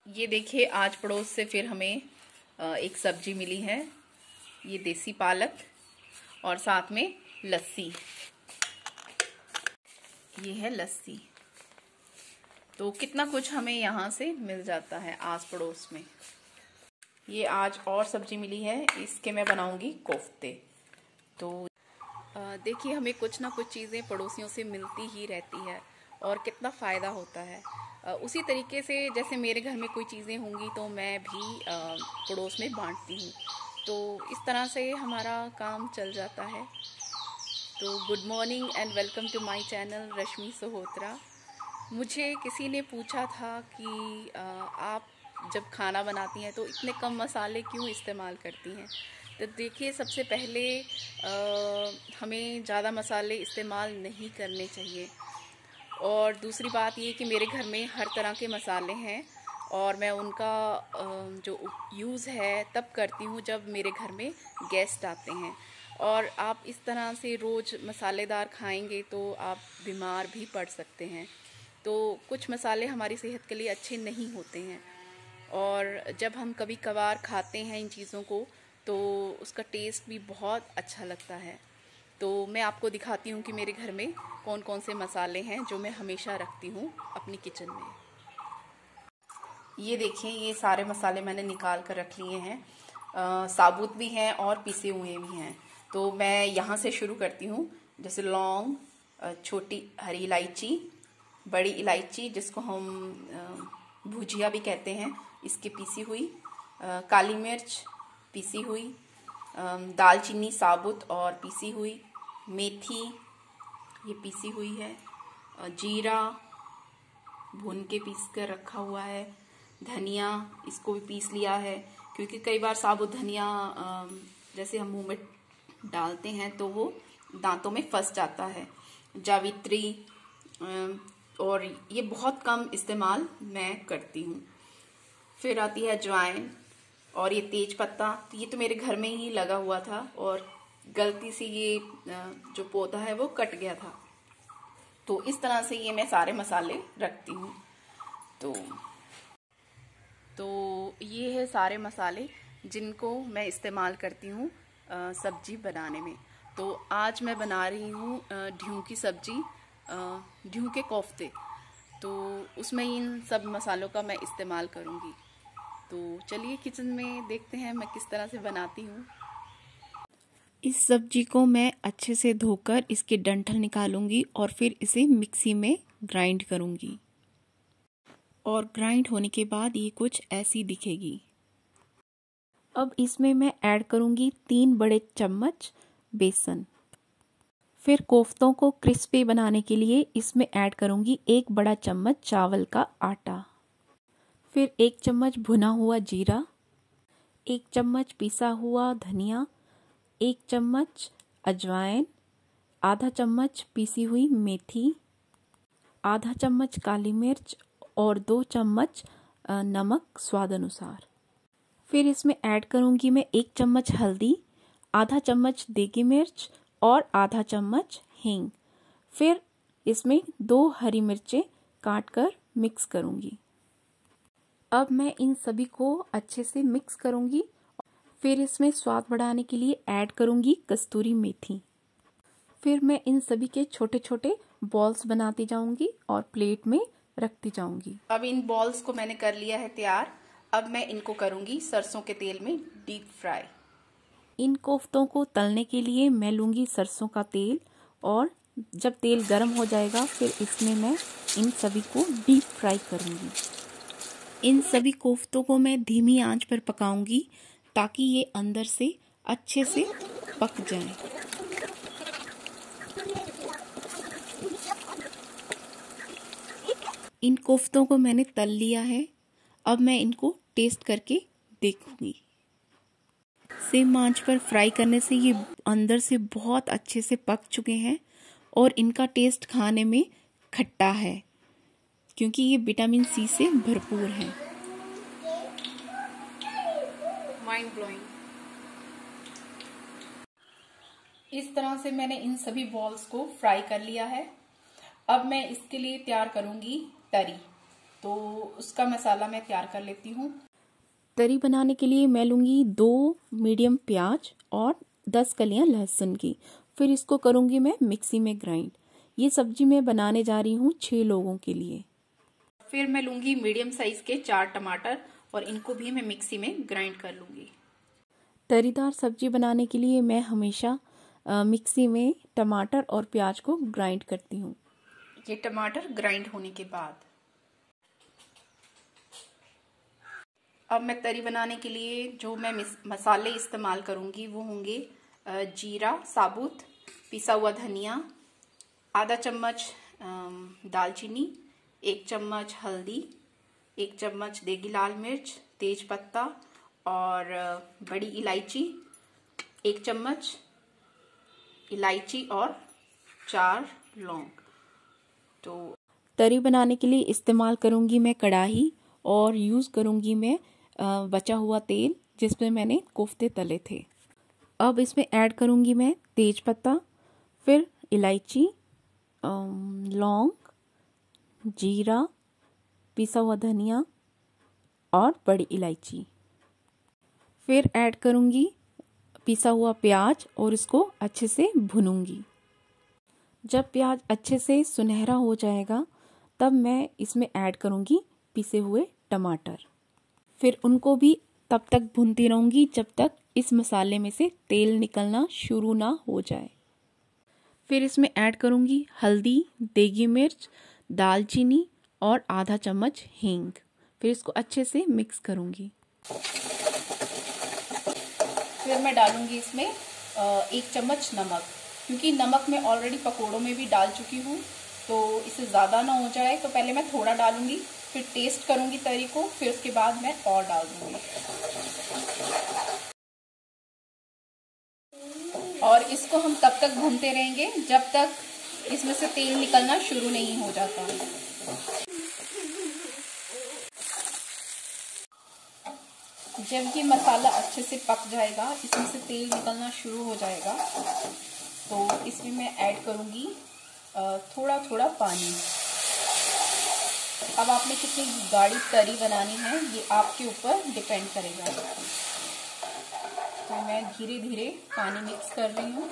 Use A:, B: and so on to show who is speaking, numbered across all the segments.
A: ये देखिए, आज पड़ोस से फिर हमें एक सब्जी मिली है। ये देसी पालक और साथ में लस्सी। ये है लस्सी। तो कितना कुछ हमें यहाँ से मिल जाता है आस पड़ोस में। ये आज और सब्जी मिली है, इसके मैं बनाऊंगी कोफ्ते। तो देखिए, हमें कुछ ना कुछ चीज़ें पड़ोसियों से मिलती ही रहती है और कितना फ़ायदा होता है। उसी तरीके से जैसे मेरे घर में कोई चीज़ें होंगी तो मैं भी पड़ोस में बांटती हूँ। तो इस तरह से हमारा काम चल जाता है। तो good morning and welcome to my channel Rashmi Sohotra. मुझे किसी ने पूछा था कि आप जब खाना बनाती हैं तो इतने कम मसाले क्यों इस्तेमाल करती हैं। तो देखिए, सबसे पहले हमें ज़्यादा मसाले इस्तेमाल नहीं करने चाहिए। और दूसरी बात ये कि मेरे घर में हर तरह के मसाले हैं और मैं उनका जो यूज़ है तब करती हूँ जब मेरे घर में गेस्ट आते हैं। और आप इस तरह से रोज़ मसालेदार खाएंगे तो आप बीमार भी पड़ सकते हैं। तो कुछ मसाले हमारी सेहत के लिए अच्छे नहीं होते हैं और जब हम कभी कभार खाते हैं इन चीज़ों को तो उसका टेस्ट भी बहुत अच्छा लगता है। तो मैं आपको दिखाती हूँ कि मेरे घर में कौन कौन से मसाले हैं जो मैं हमेशा रखती हूँ अपनी किचन में। ये देखिए, ये सारे मसाले मैंने निकाल कर रख लिए हैं। साबुत भी हैं और पिसे हुए भी हैं। तो मैं यहाँ से शुरू करती हूँ। जैसे लौंग, छोटी हरी इलायची, बड़ी इलायची जिसको हम भुजिया भी कहते हैं, इसकी पीसी हुई, काली मिर्च पीसी हुई, दालचीनी साबुत और पीसी हुई, मेथी ये पीसी हुई है, जीरा भून के पीस कर रखा हुआ है, धनिया इसको भी पीस लिया है क्योंकि कई बार साबुत धनिया जैसे हम मुंह में डालते हैं तो वो दांतों में फंस जाता है। जावित्री, और ये बहुत कम इस्तेमाल मैं करती हूँ। फिर आती है अजवाइन और ये तेज पत्ता। ये तो मेरे घर में ही लगा हुआ था और गलती से ये जो पौधा है वो कट गया था। तो इस तरह से ये मैं सारे मसाले रखती हूँ। तो ये है सारे मसाले जिनको मैं इस्तेमाल करती हूँ सब्जी बनाने में। तो आज मैं बना रही हूँ ढ्यू की सब्जी, ढ्यू के कोफ्ते। तो उसमें इन सब मसालों का मैं इस्तेमाल करूँगी। तो चलिए किचन में देखते हैं मैं किस तरह से बनाती हूँ। इस सब्जी को मैं अच्छे से धोकर इसके डंठल निकालूंगी और फिर इसे मिक्सी में ग्राइंड करूंगी। और ग्राइंड होने के बाद ये कुछ ऐसी दिखेगी। अब इसमें मैं ऐड करूंगी 3 बड़े चम्मच बेसन। फिर कोफ्तों को क्रिस्पी बनाने के लिए इसमें ऐड करूंगी 1 बड़ा चम्मच चावल का आटा। फिर 1 चम्मच भुना हुआ जीरा, 1 चम्मच पिसा हुआ धनिया, 1 चम्मच अजवाइन, आधा चम्मच पीसी हुई मेथी, आधा चम्मच काली मिर्च और 2 चम्मच नमक स्वाद अनुसार। फिर इसमें ऐड करूंगी मैं 1 चम्मच हल्दी, आधा चम्मच देगी मिर्च और आधा चम्मच हींग। फिर इसमें 2 हरी मिर्चें काटकर मिक्स करूंगी। अब मैं इन सभी को अच्छे से मिक्स करूंगी। फिर इसमें स्वाद बढ़ाने के लिए ऐड करूंगी कस्तूरी मेथी। फिर मैं इन सभी के छोटे छोटे बॉल्स बनाती जाऊंगी और प्लेट में रखती जाऊंगी। अब इन बॉल्स को मैंने कर लिया है तैयार। अब मैं इनको करूंगी सरसों के तेल में डीप फ्राई। इन कोफ्तों को तलने के लिए मैं लूंगी सरसों का तेल और जब तेल गर्म हो जाएगा फिर इसमें मैं इन सभी को डीप फ्राई करूंगी। इन सभी कोफ्तों को मैं धीमी आंच पर पकाऊंगी ताकि ये अंदर से अच्छे से पक जाएं। इन कोफ्तों को मैंने तल लिया है। अब मैं इनको टेस्ट करके देखूंगी। सेम आंच पर फ्राई करने से ये अंदर से बहुत अच्छे से पक चुके हैं और इनका टेस्ट खाने में खट्टा है क्योंकि ये विटामिन सी से भरपूर है। Mind blowing. इस तरह से मैंने इन सभी बॉल्स को फ्राई कर लिया है। अब मैं इसके लिए तैयार करूंगी तरी। तो उसका मसाला मैं तैयार कर लेती हूँ।
B: तरी बनाने के लिए मैं लूँगी 2 मीडियम प्याज और 10 कलियां लहसुन की। फिर इसको करूँगी मैं मिक्सी में ग्राइंड। ये सब्जी मैं बनाने जा रही हूँ 6 लोगों के लिए।
A: फिर मैं लूँगी मीडियम साइज के 4 टमाटर और इनको भी मैं मिक्सी में ग्राइंड कर लूँगी।
B: तरीदार सब्जी बनाने के लिए मैं हमेशा मिक्सी में टमाटर और प्याज को ग्राइंड करती हूँ।
A: ये टमाटर ग्राइंड होने के बाद अब मैं तरी बनाने के लिए जो मैं मसाले इस्तेमाल करूँगी वो होंगे जीरा साबुत, पिसा हुआ धनिया, आधा चम्मच दालचीनी, 1 चम्मच हल्दी, 1 चम्मच देगी लाल मिर्च, तेज पत्ता और बड़ी इलायची, 1 चम्मच इलायची और 4 लौंग। तो
B: तरी बनाने के लिए इस्तेमाल करूँगी मैं कढ़ाई और यूज़ करूँगी मैं बचा हुआ तेल जिसमें मैंने कोफ्ते तले थे। अब इसमें ऐड करूँगी मैं तेज पत्ता, फिर इलायची, लौंग, जीरा, पिसा हुआ धनिया और बड़ी इलायची। फिर ऐड करूँगी पिसा हुआ प्याज और इसको अच्छे से भूनूंगी। जब प्याज अच्छे से सुनहरा हो जाएगा तब मैं इसमें ऐड करूँगी पिसे हुए टमाटर। फिर उनको भी तब तक भूनती रहूँगी जब तक इस मसाले में से तेल निकलना शुरू ना हो जाए। फिर इसमें ऐड करूँगी हल्दी, देगी मिर्च, दालचीनी और आधा चम्मच हींग। फिर इसको अच्छे से मिक्स करूँगी।
A: फिर मैं डालूँगी इसमें 1 चम्मच नमक, क्योंकि नमक मैं ऑलरेडी पकोड़ों में भी डाल चुकी हूँ, तो इससे ज़्यादा ना हो जाए तो पहले मैं थोड़ा डालूँगी, फिर टेस्ट करूँगी तरी को, फिर उसके बाद मैं और डाल दूँगी। और इसको हम तब तक भूनते रहेंगे जब तक इसमें से तेल निकलना शुरू नहीं हो जाता। जब ये मसाला अच्छे से पक जाएगा, इसमें से तेल निकलना शुरू हो जाएगा, तो इसमें मैं ऐड करूँगी थोड़ा थोड़ा पानी। अब आपने कितनी गाढ़ी तरी बनानी है ये आपके ऊपर डिपेंड करेगा। तो मैं धीरे धीरे पानी मिक्स कर रही हूँ।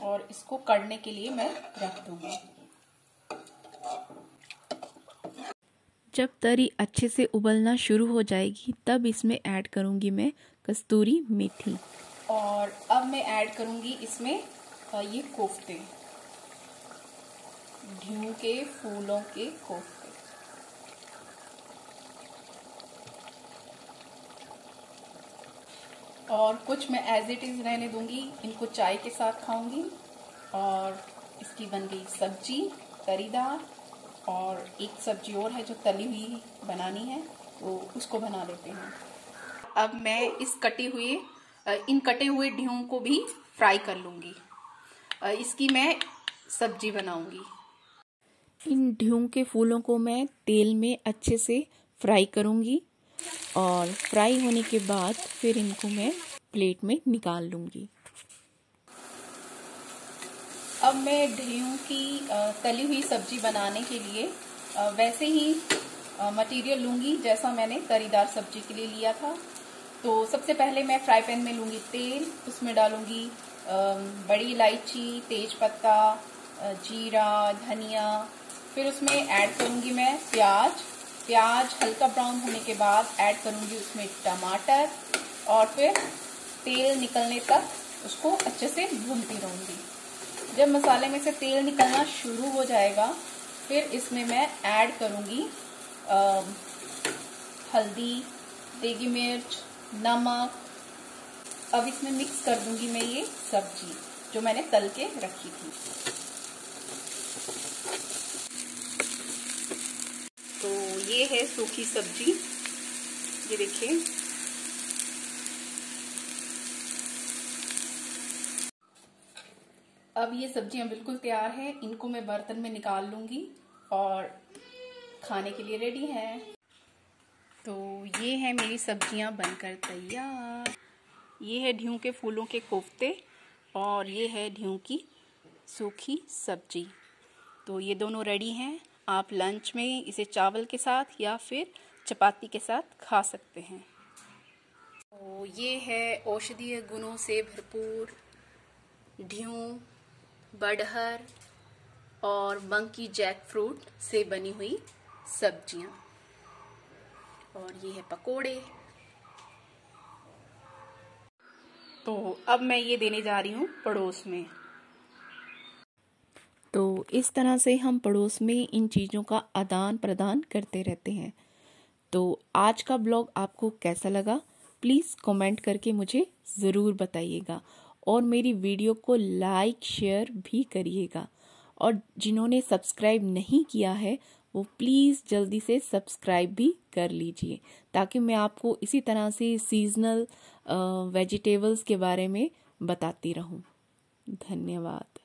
A: और इसको कढ़ने के लिए मैं रख दूँगी।
B: जब तरी अच्छे से उबलना शुरू हो जाएगी तब इसमें ऐड करूँगी मैं कस्तूरी मेथी।
A: और अब मैं ऐड करूँगी इसमें ये कोफ्ते, ढ्यू के फूलों के कोफ्ते। और कुछ मैं एज इट इज़ रहने दूँगी, इनको चाय के साथ खाऊँगी। और इसकी बन गई सब्जी तरीदार। और एक सब्जी और है जो तली हुई बनानी है, तो उसको बना लेते हैं। अब मैं इन कटे हुए ढ्यूं को भी फ्राई कर लूँगी। इसकी मैं सब्जी बनाऊँगी।
B: इन ढ्यूं के फूलों को मैं तेल में अच्छे से फ्राई करूँगी और फ्राई होने के बाद फिर इनको मैं प्लेट में निकाल लूँगी।
A: अब मैं ढ्यूं की तली हुई सब्जी बनाने के लिए वैसे ही मटेरियल लूँगी जैसा मैंने तरीदार सब्जी के लिए लिया था। तो सबसे पहले मैं फ्राई पैन में लूँगी तेल, उसमें डालूँगी बड़ी इलायची, तेज पत्ता, जीरा, धनिया। फिर उसमें ऐड करूँगी मैं प्याज हल्का ब्राउन होने के बाद ऐड करूँगी उसमें टमाटर और फिर तेल निकलने तक उसको अच्छे से भूनती रहूँगी। जब मसाले में से तेल निकलना शुरू हो जाएगा फिर इसमें मैं ऐड करूँगी हल्दी, देगी मिर्च, नमक। अब इसमें मिक्स कर दूंगी मैं ये सब्जी जो मैंने तल के रखी थी। तो ये है सूखी सब्जी, ये देखिए। अब ये सब्जियां बिल्कुल तैयार हैं, इनको मैं बर्तन में निकाल लूंगी और खाने के लिए रेडी है। तो ये है मेरी सब्जियां बनकर तैयार। ये है ढ्यू के फूलों के कोफ्ते और ये है ढ्यू की सूखी सब्जी। तो ये दोनों रेडी हैं। आप लंच में इसे चावल के साथ या फिर चपाती के साथ खा सकते हैं। तो ये है औषधीय गुणों से भरपूर ढ्यूं, बड़हर और मंकी जैक फ्रूट से बनी हुई सब्जियां। और ये है पकोड़े। तो अब मैं ये देने जा रही हूँ पड़ोस में।
B: तो इस तरह से हम पड़ोस में इन चीज़ों का आदान प्रदान करते रहते हैं। तो आज का ब्लॉग आपको कैसा लगा, प्लीज़ कमेंट करके मुझे ज़रूर बताइएगा और मेरी वीडियो को लाइक शेयर भी करिएगा। और जिन्होंने सब्सक्राइब नहीं किया है वो प्लीज़ जल्दी से सब्सक्राइब भी कर लीजिए, ताकि मैं आपको इसी तरह से सीजनल वेजिटेबल्स के बारे में बताती रहूं। धन्यवाद।